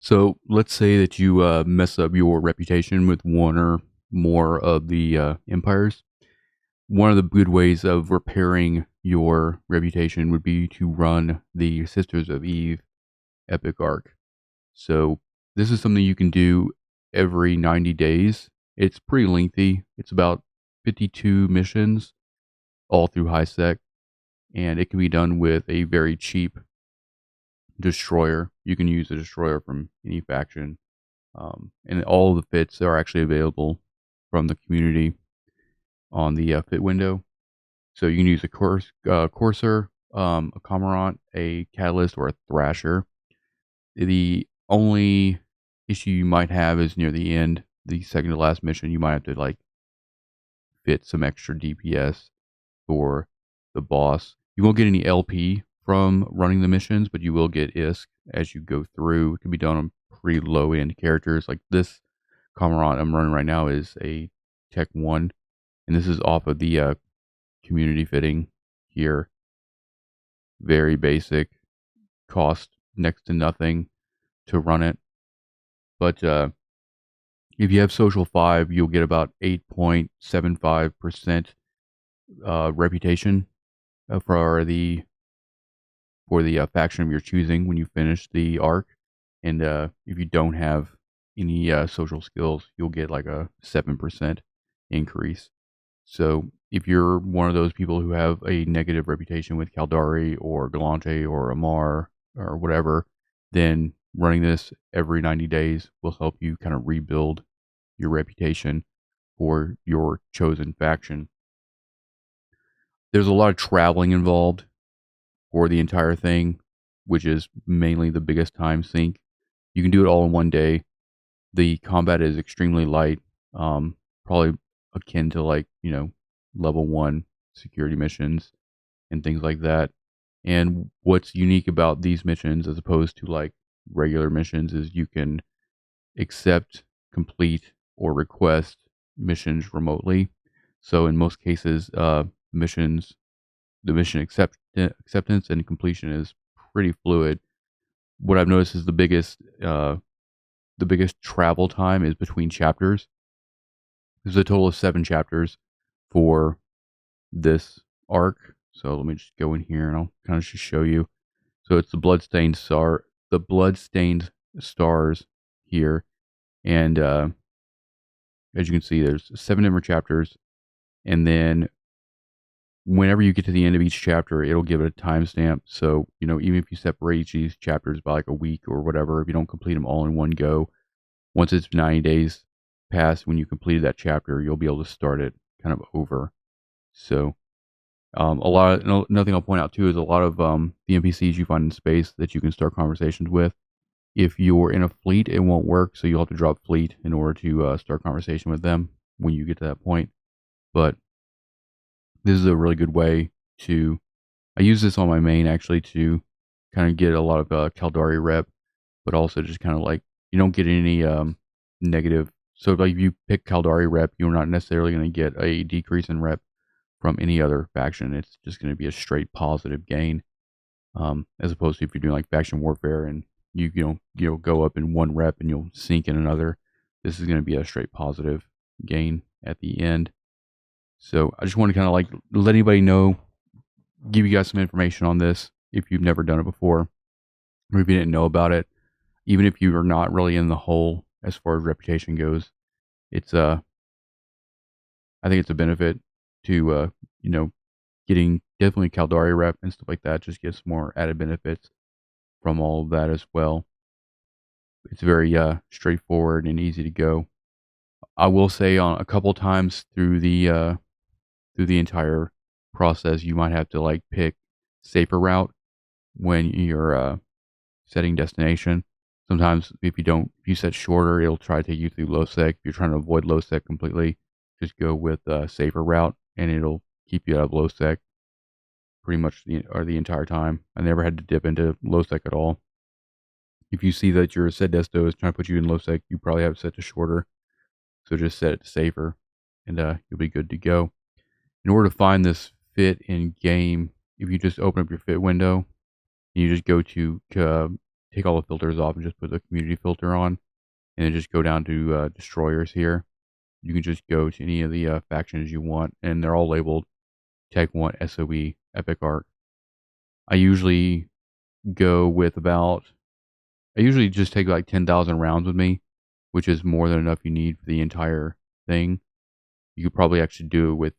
So let's say that you mess up your reputation with one or more of the empires. One of the good ways of repairing your reputation would be to run the Sisters of Eve epic arc. So this is something you can do every 90 days. It's pretty lengthy. It's about 52 missions all through high sec, and it can be done with a very cheap destroyer. You can use a destroyer from any faction. And all of the fits are actually available from the community on the fit window. So you can use a Courser, a Cormorant, a Catalyst, or a Thrasher. The only issue you might have is near the end, the second to last mission, you might have to like fit some extra DPS for the boss. You won't get any LP from running the missions, but you will get ISK as you go through. It can be done on pretty low end characters. Like this Cormorant I'm running right now is a Tech 1, and this is off of the community fitting here. Very basic, cost next to nothing to run it. But if you have Social 5, you'll get about 8.75% reputation for the faction of your choosing when you finish the arc. And if you don't have any social skills, you'll get like a 7% increase. So if you're one of those people who have a negative reputation with Caldari or Galante or Amar or whatever, then running this every 90 days will help you kind of rebuild your reputation for your chosen faction. There's a lot of traveling involved for the entire thing, which is mainly the biggest time sink. You can do it all in one day. The combat is extremely light, probably akin to like, level 1 security missions and things like that. And what's unique about these missions as opposed to like regular missions is you can accept, complete, or request missions remotely. So in most cases, missions the mission acceptance and completion is pretty fluid. What I've noticed is the biggest travel time is between chapters. There's a total of 7 chapters for this arc. So let me just go in here and I'll kind of just show you. So it's the bloodstained stars here, and as you can see, there's 7 different chapters, and then whenever you get to the end of each chapter, it'll give it a timestamp. So, even if you separate each of these chapters by like a week or whatever, if you don't complete them all in one go, once it's 90 days past when you completed that chapter, you'll be able to start it kind of over. So, another thing I'll point out too is a lot of the NPCs you find in space that you can start conversations with. If you're in a fleet, it won't work, so you'll have to drop fleet in order to start conversation with them when you get to that point. But this is a really good way to. I use this on my main actually to kind of get a lot of Caldari rep, but also just kind of like you don't get any negative. So like if you pick Caldari rep, you're not necessarily going to get a decrease in rep from any other faction. It's just going to be a straight positive gain, as opposed to if you're doing like faction warfare and you'll go up in one rep and you'll sink in another. This is going to be a straight positive gain at the end. So I just want to kind of like let anybody know, give you guys some information on this if you've never done it before, or if you didn't know about it. Even if you are not really in the hole as far as reputation goes, it's I think it's a benefit to getting definitely Caldari rep and stuff like that. Just gets more added benefits from all of that as well. It's very straightforward and easy to go. I will say on a couple times through the entire process, you might have to like pick safer route when you're setting destination. Sometimes if you set shorter, it'll try to take you through low sec. If you're trying to avoid low sec completely, just go with a safer route and it'll keep you out of low sec pretty much the entire time. I never had to dip into low sec at all. If you see that your set desto is trying to put you in low sec, you probably have it set to shorter. So just set it to safer and you'll be good to go. In order to find this fit in game, if you just open up your fit window, and you just go to take all the filters off and just put the community filter on, and then just go down to destroyers here. You can just go to any of the factions you want, and they're all labeled Tech 1 SOE Epic Arc. I usually go with I usually just take like 10,000 rounds with me, which is more than enough you need for the entire thing. You could probably actually do it with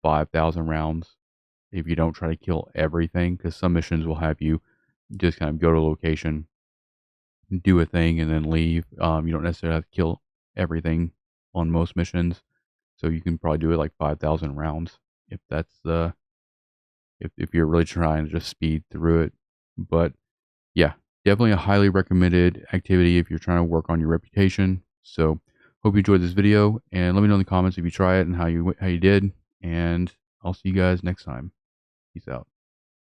5,000 rounds if you don't try to kill everything, because some missions will have you just kind of go to a location, do a thing, and then leave. You don't necessarily have to kill everything on most missions, so you can probably do it like 5,000 rounds if that's if you're really trying to just speed through it. But yeah, definitely a highly recommended activity if you're trying to work on your reputation. So hope you enjoyed this video, and let me know in the comments if you try it and how you did. And I'll see you guys next time. Peace out.